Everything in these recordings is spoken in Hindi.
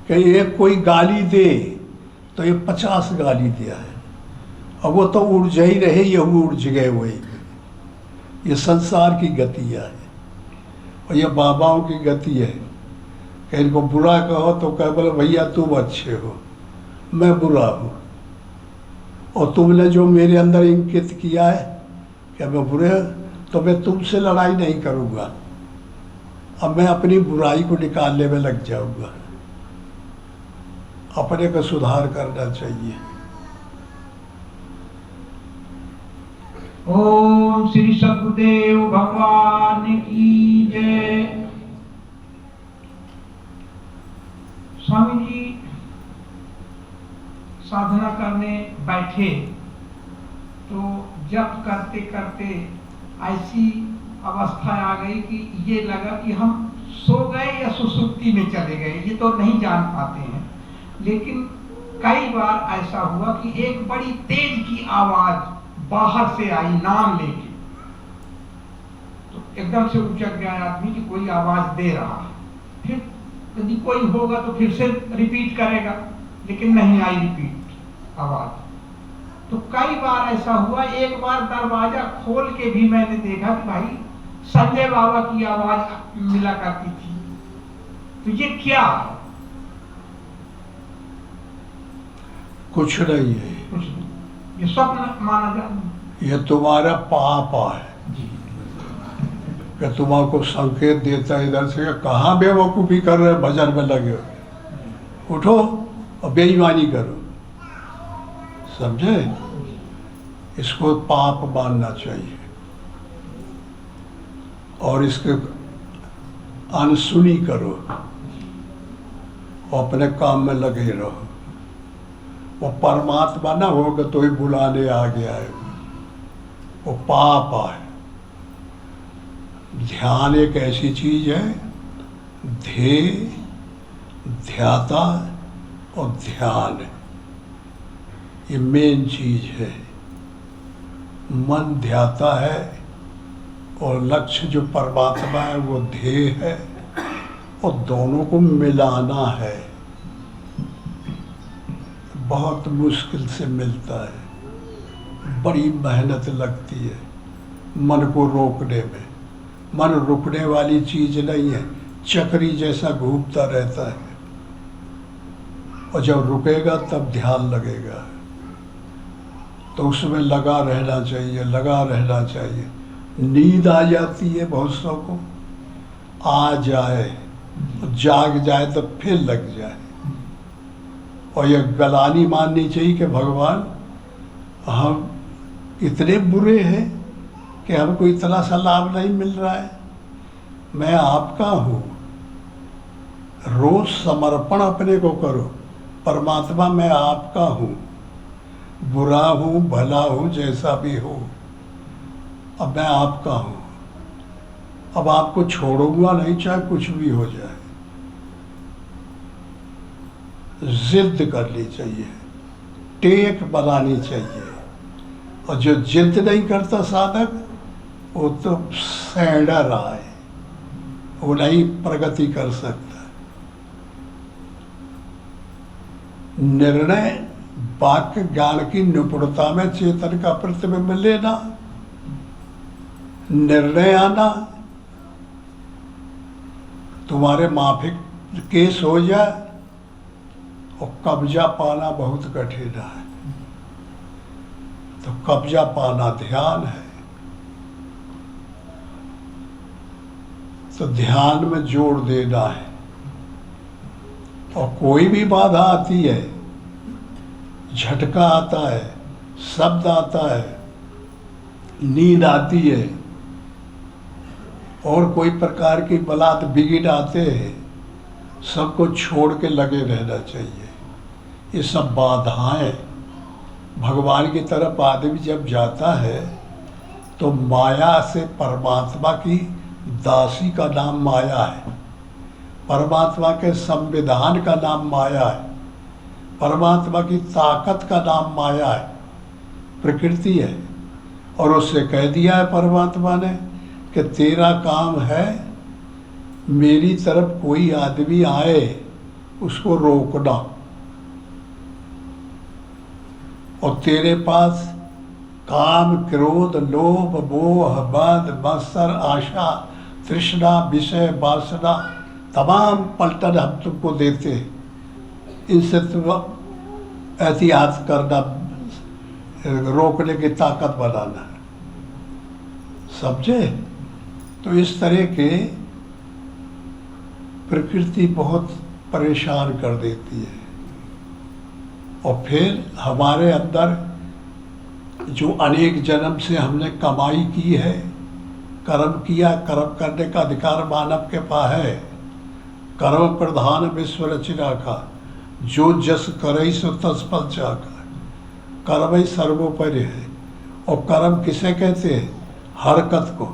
कि एक कोई गाली दे तो ये 50 गाली दिया है, अब वो तो उड़ जा ही रहे, ये उड़ गए वही। ये संसार की गतियाँ है और ये बाबाओं की गति है कि इनको बुरा कहो तो कह बोले भैया तुम अच्छे हो, मैं बुरा हूँ, और तुमने जो मेरे अंदर इंगित किया है कि मैं बुरे तो मैं तुमसे लड़ाई नहीं करूँगा, अब मैं अपनी बुराई को निकालने में लग जाऊँगा। अपने को सुधार करना चाहिए। ओम श्री सद्गुरुदेव भगवान की जय। स्वामी जी साधना करने बैठे तो जप करते करते ऐसी अवस्था आ गई कि ये लगा कि हम सो गए या सुसुप्ति में चले गए, ये तो नहीं जान पाते हैं। लेकिन कई बार ऐसा हुआ कि एक बड़ी तेज की आवाज बाहर से आई नाम लेके, तो एकदम से उचक गया आदमी कि कोई आवाज दे रहा है। फिर यदि कोई होगा तो फिर से रिपीट करेगा, लेकिन नहीं आई रिपीट आवाज। तो कई बार ऐसा हुआ, एक बार दरवाजा खोल के भी मैंने देखा कि भाई संजय बाबा की आवाज मिला करती थी। तो ये क्या है? कुछ नहीं है, कुछ नहीं, ये स्वप्न माना जाए। ये तुम्हारा पाप है कि तुम्हारा संकेत देता है इधर से, कहाँ बेवकूफ़ी कर रहे भजन में लगे हो, उठो और बेईमानी करो, समझे? इसको पाप मानना चाहिए और इसके अनसुनी करो और अपने काम में लगे रहो। वो परमात्मा ना होगा तो ही बुलाने आ गया है, वो पाप है। ध्यान एक ऐसी चीज है, ध्येय, ध्याता और ध्यान, ये मेन चीज है। मन ध्याता है और लक्ष्य जो परमात्मा है वो ध्येय है, और दोनों को मिलाना है। बहुत मुश्किल से मिलता है, बड़ी मेहनत लगती है मन को रोकने में। मन रुकने वाली चीज नहीं है, चक्री जैसा घूमता रहता है, और जब रुकेगा तब ध्यान लगेगा। तो उसमें लगा रहना चाहिए, लगा रहना चाहिए। नींद आ जाती है बहुत सौ को, आ जाए, जाग जाए तो फिर लग जाए। और यह गलानी माननी चाहिए कि भगवान हम इतने बुरे हैं कि हमको इतना सा लाभ नहीं मिल रहा है, मैं आपका हूँ। रोज समर्पण अपने को करो, परमात्मा मैं आपका हूँ, बुरा हूँ भला हूँ जैसा भी हो, अब मैं आपका हूँ, अब आपको छोड़ूंगा नहीं चाहे कुछ भी हो जाए। जिद करनी चाहिए, टेक बनानी चाहिए, और जो जिद नहीं करता साधक वो तो सैंडा रहा है, वो नहीं प्रगति कर सकता। निर्णय वाक्य ज्ञान की निपुणता में चेतन का प्रतिबिंब लेना, निर्णय आना। तुम्हारे माफिक केस हो जाए और कब्जा पाना बहुत कठिन है, तो कब्जा पाना ध्यान है। तो ध्यान में जोर देना है, और कोई भी बाधा आती है, झटका आता है, शब्द आता है, नींद आती है, और कोई प्रकार की बलात् बिगिड़ आते हैं, सबको छोड़ के लगे रहना चाहिए। ये सब बाधाएं, भगवान की तरफ आदमी जब जाता है तो माया से परमात्मा की दासी का नाम माया है, परमात्मा के संविधान का नाम माया है, परमात्मा की ताकत का नाम माया है, प्रकृति है। और उससे कह दिया है परमात्मा ने कि तेरा काम है मेरी तरफ कोई आदमी आए उसको रोकना। और तेरे पास काम, क्रोध, लोभ, मोह, मद, मत्सर, आशा, तृष्णा, विषय, वासना, तमाम पलटन हम तुमको देते हैं। इनसे तुम एहतियात करना, रोकने की ताकत बनाना है, समझे? तो इस तरह के प्रकृति बहुत परेशान कर देती है। और फिर हमारे अंदर जो अनेक जन्म से हमने कमाई की है, कर्म किया, कर्म करने का अधिकार मानव के पास है। कर्म प्रधान विश्व रचना का, जो जस करई सो तस फल चाका। कर्म ही सर्वोपरि है। और कर्म किसे कहते हैं? हरकत को।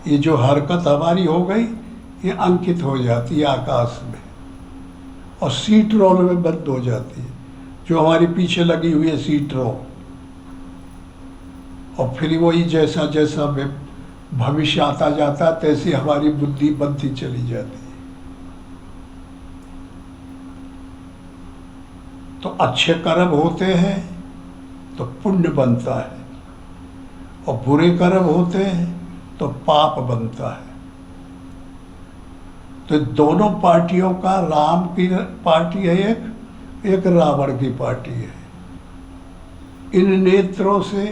ये जो हरकत हमारी हो गई, ये अंकित हो जाती है आकाश में और सीट रोल में बंद हो जाती है, जो हमारी पीछे लगी हुई है सीट रोल। और फिर वही जैसा जैसा भविष्य आता जाता है, तैसी हमारी बुद्धि बनती चली जाती है। तो अच्छे कर्म होते हैं तो पुण्य बनता है, और बुरे कर्म होते हैं तो पाप बनता है। तो दोनों पार्टियों का, राम की पार्टी है एक रावण की पार्टी है। इन नेत्रों से,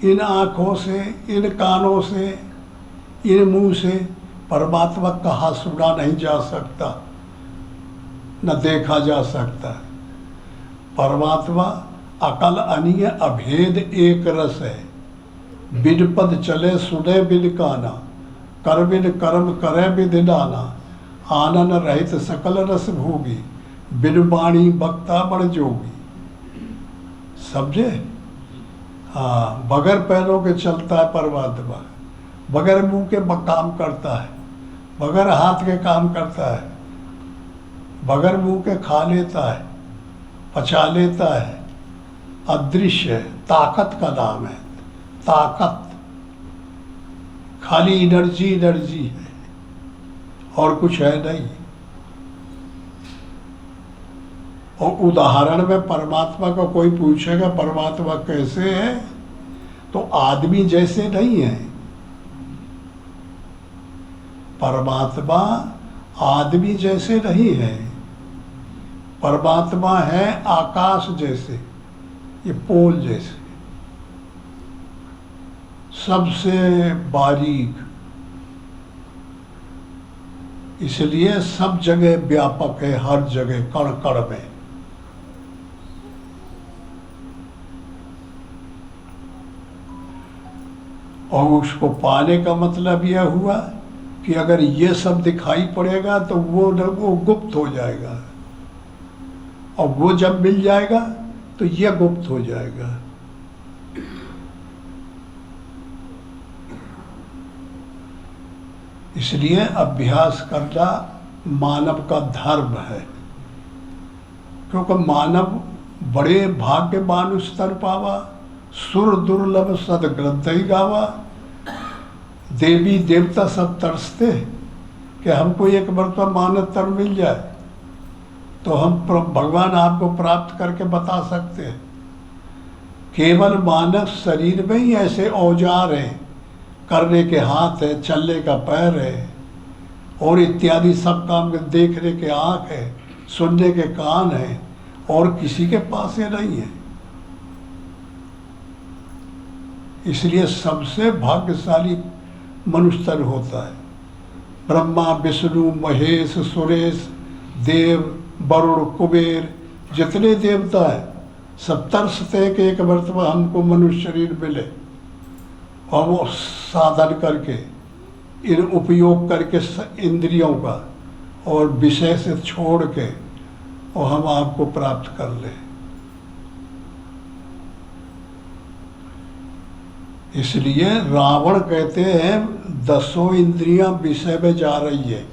इन आँखों से, इन कानों से, इन मुंह से परमात्मा कहा सुना नहीं जा सकता, न देखा जा सकता। परमात्मा अकल अनीय अभेद एक रस है। बिन पद चले सुने बिन काना, कर बिन कर्म करे बिन नाना। आनन रहित सकल रस भोगी, बिन वाणी बक्ता बड़ जोगी। समझे? हाँ, बगैर पैरों के चलता है परमात्मा, बगैर मुंह के काम करता है, बगैर हाथ के काम करता है, बगैर मुंह के खा लेता है, पचा लेता है। अदृश्य है, ताकत का नाम है। ताकत खाली एनर्जी है, और कुछ है नहीं। और उदाहरण में परमात्मा का कोई पूछेगा परमात्मा कैसे है, तो आदमी जैसे नहीं है। परमात्मा आदमी जैसे नहीं है। परमात्मा है आकाश जैसे, ये पोल जैसे, सबसे बारीक। इसलिए सब जगह व्यापक है, हर जगह कण कण में। और उसको पाने का मतलब यह हुआ कि अगर ये सब दिखाई पड़ेगा तो वो गुप्त हो जाएगा, और वो जब मिल जाएगा तो ये गुप्त हो जाएगा। इसलिए अभ्यास करना मानव का धर्म है, क्योंकि मानव बड़े भाग्य मानुष तर पावा, सुर दुर्लभ सदग्रंथ ही गावा। देवी देवता सब तरसते कि हमको एक मरतबा मानव तर मिल जाए तो हम भगवान आपको प्राप्त करके बता सकते हैं। केवल मानव शरीर में ही ऐसे औजार हैं, करने के हाथ है, चलने का पैर है, और इत्यादि सब काम, देखने के आँख है, सुनने के कान है, और किसी के पास ये नहीं है। इसलिए सबसे भाग्यशाली मनुष्य तन होता है। ब्रह्मा, विष्णु, महेश, सुरेश, देव, वरुण, कुबेर, जितने देवता हैं सब तरसते हैं कि एक मर्तबा हमको मनुष्य शरीर मिले, और वो साधन करके, इन उपयोग करके इंद्रियों का और विषय से छोड़ के, और हम आपको प्राप्त कर लें। इसलिए रावण कहते हैं 10 इंद्रियां विषय में जा रही है।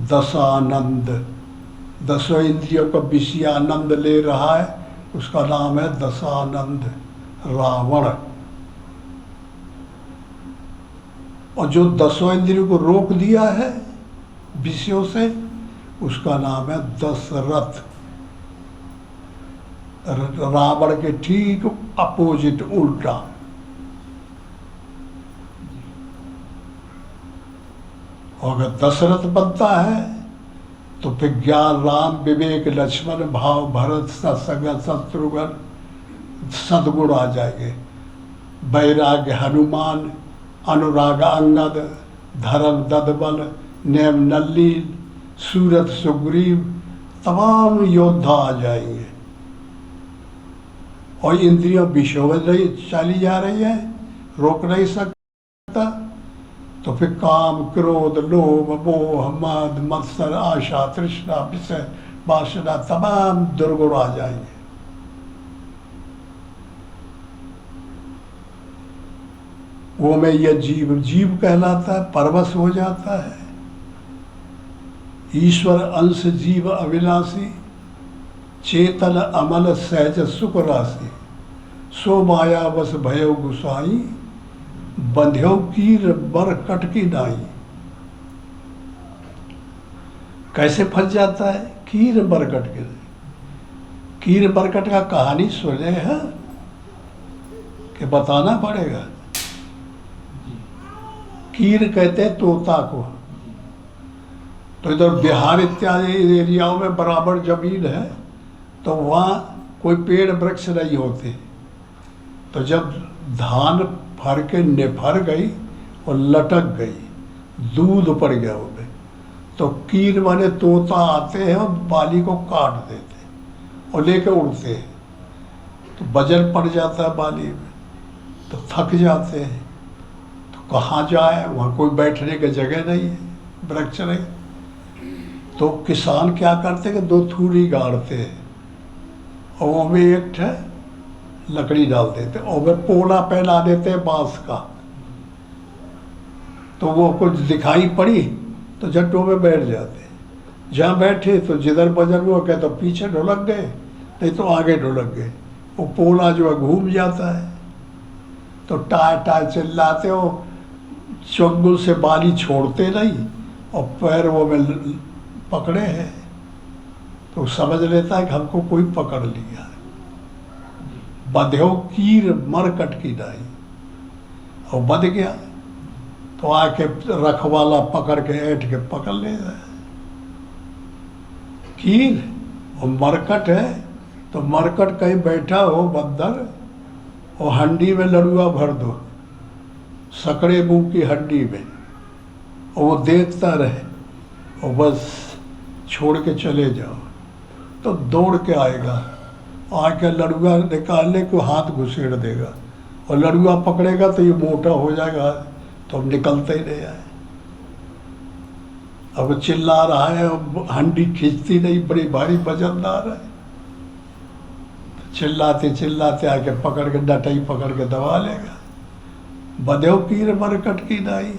10 आनंद, 10 इंद्रियों का विषय आनंद ले रहा है, उसका नाम है 10 आनंद रावण। और जो 10 इंद्रियों को रोक दिया है विषयों से, उसका नाम है दशरथ। रावण के ठीक अपोजिट, उल्टा। और अगर दशरथ बनता है तो फिर ज्ञान राम, विवेक लक्ष्मण, भाव भरत, सत्संग शत्रुघ्न, सद्गुण आ जाएंगे। वैराग्य हनुमान, अनुराग अंगद, धर्म ददबल, नेम नल्लील, सूरत सुग्रीव, तमाम योद्धा आ जाएंगे। और इंद्रियों विषयों में नहीं चली जा रही है, रोक नहीं सकता, तो फिर काम, क्रोध, लोभ, मोह, मद, मत्सर, आशा, तृष्णा, विषय वासना, तमाम दुर्गुण आ जाएंगे। वो में यह जीव जीव कहलाता है, परवश हो जाता है। ईश्वर अंश जीव अविनाशी, चेतन अमल सहज सुख राशि, सो माया बस भयो गुसाई, बंध्यो कीर बर कट की नाई। कैसे फंस जाता है? कीर बरकट के। कीर बरकट का कहानी सुने हैं कि बताना पड़ेगा। कीर कहते हैं तोता को। तो इधर बिहार इत्यादि एरियाओं में बराबर जमीन है, तो वहाँ कोई पेड़ वृक्ष नहीं होते। तो जब धान फर के निफर गई और लटक गई, दूध पड़ गया उनमें, तो कीर माने तोता आते हैं और बाली को काट देते हैं और लेके उड़ते हैं। तो वजन पड़ जाता है बाली में, तो थक जाते हैं। तो कहाँ जाए? वहाँ कोई बैठने की जगह नहीं है, वृक्ष नहीं। तो किसान क्या करते हैं कि 2 थूरी गाड़ते हैं और वो में एक लकड़ी डाल देते और वे पोला पहना देते हैं बांस का। तो वो कुछ दिखाई पड़ी तो जट्टों में बैठ जाते। जहाँ बैठे तो जिधर वजन हुआ क्या तो पीछे ढुलक गए, नहीं तो आगे ढुलक गए। वो पोला जो है घूम जाता है। तो टाय टाय चिल्लाते हो, चंगुल से बाली छोड़ते नहीं और पैर वो में पकड़े हैं। तो समझ लेता है कि हमको कोई पकड़ लिया है। बंध्यो कीर मरकट की नाई, और बंध गया तो आके रखवाला पकड़ के ऐठ के पकड़ ले जाए। कीर और मरकट है, तो मरकट कहीं बैठा हो बंदर और हंडी में लड़ुआ भर दो, सकड़े मुंह की हंडी में, और वो देखता रहे और बस छोड़ के चले जाओ। तो दौड़ के आएगा, आके लड़ुआ निकालने को हाथ घुसेड़ देगा और लड़ुआ पकड़ेगा तो ये मोटा हो जाएगा, तो अब निकलते ही नहीं आए। अब चिल्ला रहा है, हंडी खींचती नहीं, बड़ी भारी वजनदार है। चिल्लाते चिल्लाते आके पकड़ के डटाई पकड़ के दबा लेगा। बंध्यो कीर मरकट की नाई।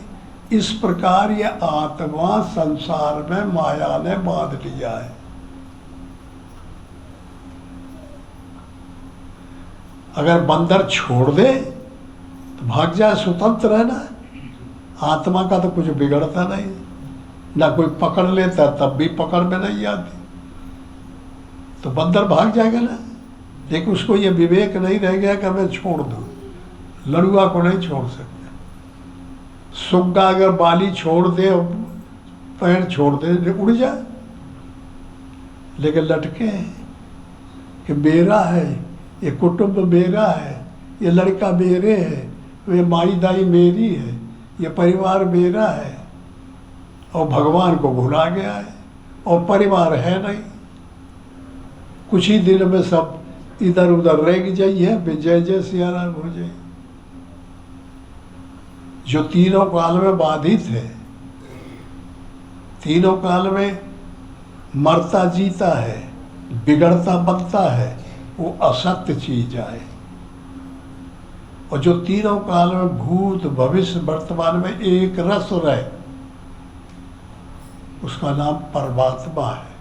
इस प्रकार ये आत्मा संसार में माया ने बांध लिया है। अगर बंदर छोड़ दे तो भाग जाए, स्वतंत्र है ना। आत्मा का तो कुछ बिगड़ता नहीं, ना कोई पकड़ लेता तब भी पकड़ में नहीं आती, तो बंदर भाग जाएगा ना। लेकिन उसको ये विवेक नहीं रह गया कि मैं छोड़ दूँ। लड़ुआ को नहीं छोड़ सकते। सुग्गा अगर बाली छोड़ दे और पैर छोड़ दे उड़ जाए, लेकिन लटके हैं कि मेरा है, ये कुटुंब मेरा है, ये लड़का मेरे है, ये माई दाई मेरी है, ये परिवार मेरा है, और भगवान को भुला गया है और परिवार है नहीं। कुछ ही दिन में सब इधर उधर रह जाइए, जय जय सिया राम हो जाए। जो तीनों काल में बाधित है, तीनों काल में मरता जीता है, बिगड़ता बनता है, वो असत्य चीज है। और जो तीनों काल में भूत भविष्य वर्तमान में एक रस रहे, उसका नाम परमात्मा है।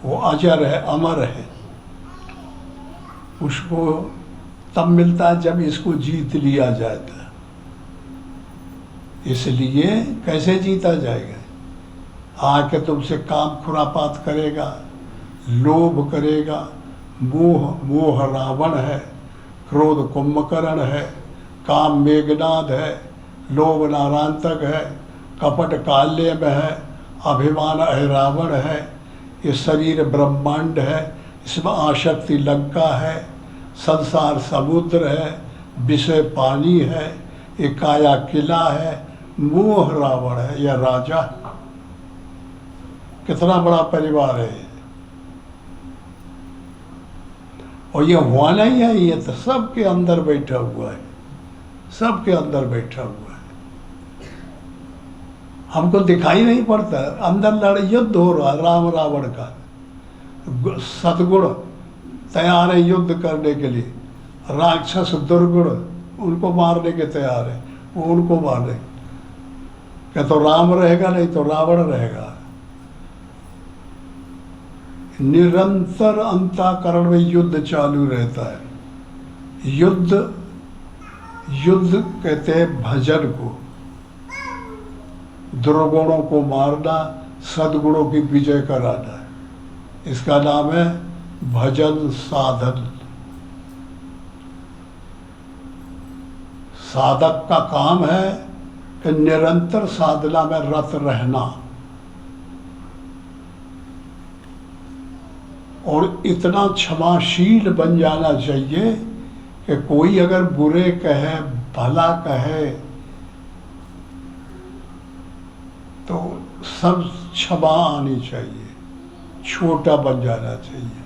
वो अजर है, अमर है। उसको तब मिलता है जब इसको जीत लिया जाता है। इसलिए कैसे जीता जाएगा? आके तुमसे काम खुरापात करेगा, लोभ करेगा, मोह रावण है, क्रोध कुंभकर्ण है, काम मेघनाद है, लोभ नारांतक है, कपट काल्य में है, अभिमान ऐरावण है, ये शरीर ब्रह्मांड है, इसमें आसक्ति लंका है, संसार समुद्र है, विषय पानी है, ये काया किला है, मोह रावण है या राजा। कितना बड़ा परिवार है। और ये हुआ नहीं है, ये तो सबके अंदर बैठा हुआ है, सबके अंदर बैठा हुआ है। हमको दिखाई नहीं पड़ता, अंदर युद्ध हो रहा राम रावण का। सद्गुण तैयार है युद्ध करने के लिए, राक्षस दुर्गुण उनको मारने के तैयार है, वो उनको मारने। क्या तो राम रहेगा, नहीं तो रावण रहेगा। निरंतर अंतःकरण में युद्ध चालू रहता है। युद्ध कहते हैं भजन को, दुर्गुणों को मारना, सद्गुणों की विजय कराना है। इसका नाम है भजन साधन। साधक का काम है कि निरंतर साधना में रत रहना और इतना क्षमाशील बन जाना चाहिए कि कोई अगर बुरे कहे, भला कहे, तो सब क्षमा आनी चाहिए। छोटा बन जाना चाहिए,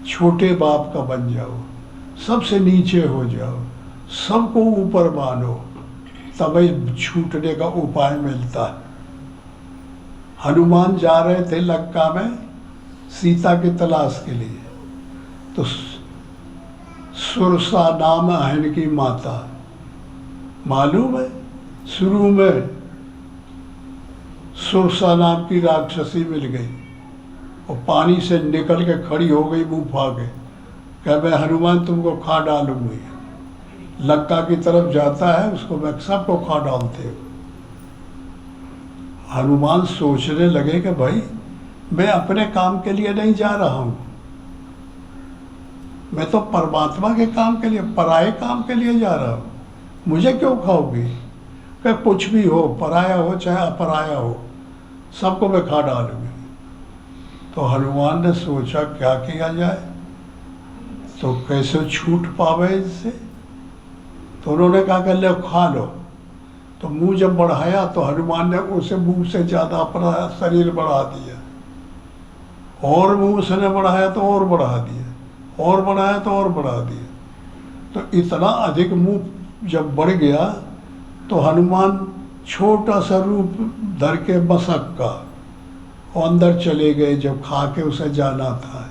छोटे बाप का बन जाओ, सबसे नीचे हो जाओ, सबको ऊपर मानो, तभी छूटने का उपाय मिलता है। हनुमान जा रहे थे लंका में सीता की तलाश के लिए, तो सुरसा नाम है इनकी माता, मालूम है? शुरू में सुरसा नाम की राक्षसी मिल गई और पानी से निकल के खड़ी हो गई मुंह फाके, कह मैं हनुमान तुमको खा डालूंगी। लंका की तरफ जाता है, उसको मैं सबको खा डालते हूँ। हनुमान सोचने लगे कि भाई मैं अपने काम के लिए नहीं जा रहा हूँ, मैं तो परमात्मा के काम के लिए, पराये काम के लिए जा रहा हूँ, मुझे क्यों खाओगी? कि कुछ भी हो, पराया हो चाहे अपराया हो, सबको मैं खा डालूंगी। तो हनुमान ने सोचा क्या किया जाए, तो कैसे छूट पावे इससे। तो उन्होंने कहा कि ले खा लो। तो मुंह जब बढ़ाया तो हनुमान ने उसे मुंह से ज़्यादा अपना शरीर बढ़ा दिया, और मुंह से ने बढ़ाया तो और बढ़ा दिया, और बढ़ाया तो और बढ़ा दिया। तो इतना अधिक मुंह जब बढ़ गया तो हनुमान छोटा सा रूप धर के मशक का और अंदर चले गए। जब खा के उसे जाना था,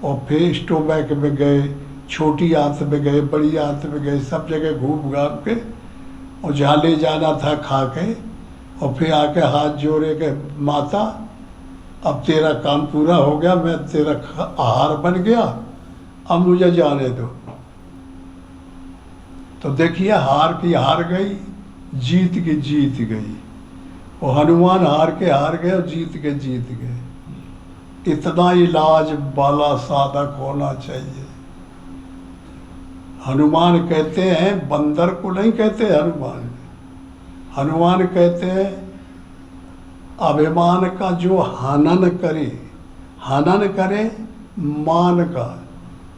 और फिर स्टोमैक में गए, छोटी आंत में गए, बड़ी आंत में गए, सब जगह घूम घाम के, और जहाँ ले जाना था खा के, और फिर आके हाथ जोड़े के माता अब तेरा काम पूरा हो गया, मैं तेरा आहार बन गया, अब मुझे जाने दो। तो देखिए हार की हार गई, जीत की जीत गई। और हनुमान हार के हार गए और जीत के जीत गए। इतना इलाज वाला साधक होना चाहिए। हनुमान कहते हैं, बंदर को नहीं कहते हनुमान, हनुमान कहते हैं अभिमान का जो हनन करे, हनन करे मान का,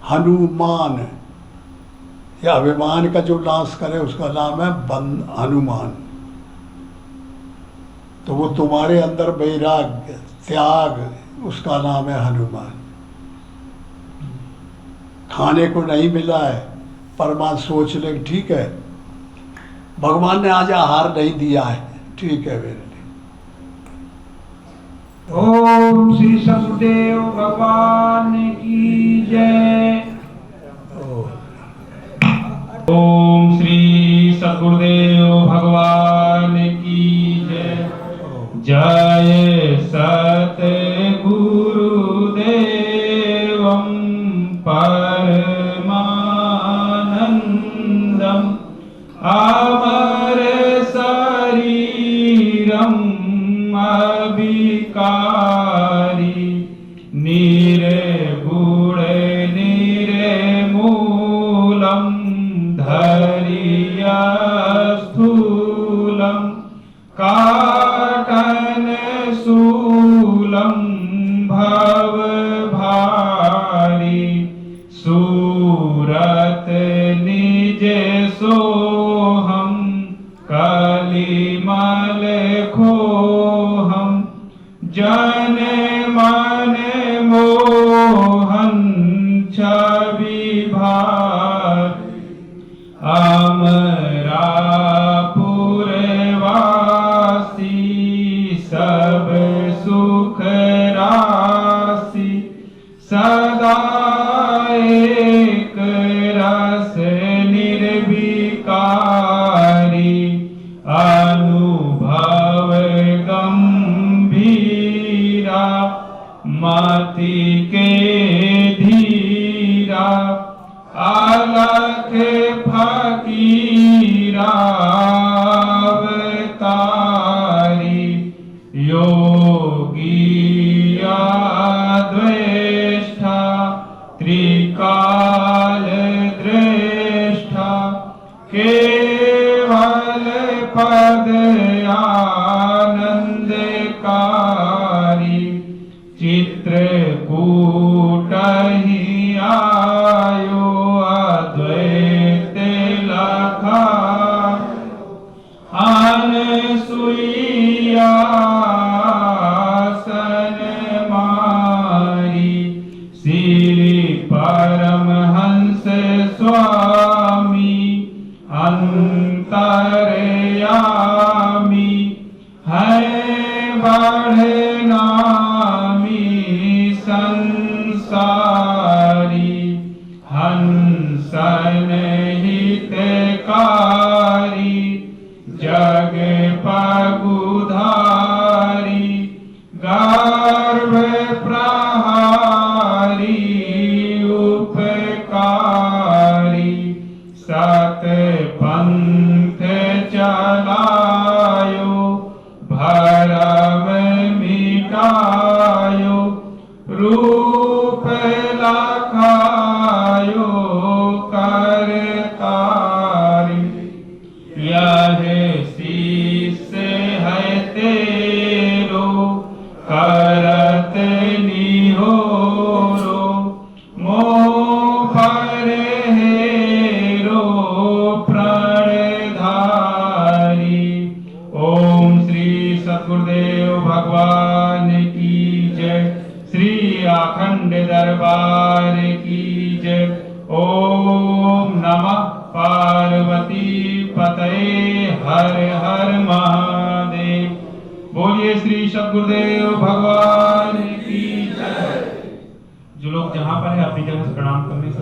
हनुमान, या अभिमान का जो नाश करे उसका नाम है हनुमान। तो वो तुम्हारे अंदर वैराग्य, त्याग, उसका नाम है हनुमान। खाने को नहीं मिला है, परमात्मा सोच ले ठीक है, भगवान ने आज आहार नहीं दिया है, ठीक है मेरे लिए। ओम श्री सदगुरुदेव भगवान की जय। ओम श्री सद्गुरुदेव भगवान की जय। जय सतगुरुदेवं परमानंदम अमर अभिकारी निर्गुण निर्मूलं धैर्य स्थूलं काटन शूलं भवभारी सूरत निज सोहम कलिमल खोहम जन मन मोहन छवि भार अमरापुरवासी सब सुख राशि सदा एक रस निर्विकारी अनुभव गंभीरा मति के धीरा अलख फकीरा अवतारी योगी द्वेष्टा त्रिकाल दृष्टा केवल पद आनंदकारी चित्रकूट ही आयो अद्वैत लखा अनसुईया सन मारी श्री परमहंस स्वामी अंतरयामी है बढ़नामी संसारी हंसन हितकारी जग पगुधारी गर्भ प्रहारी उपकारी सत पंथ चलायो भरम मिटायो रूप लखायो करतारी यह शीस है तेरो करत निहोरो मोह पर हेरो प्रणधारी। ओम श्री सद्गुरुदेव भगवान की जय। श्री अखंड दरबार की जय। ओम नमः पार्वती पतये हर हर महादेव। बोलिए श्री सद्गुरुदेव भगवान की जय। जो लोग जहाँ पर है अपनी जगह से प्रणाम करने से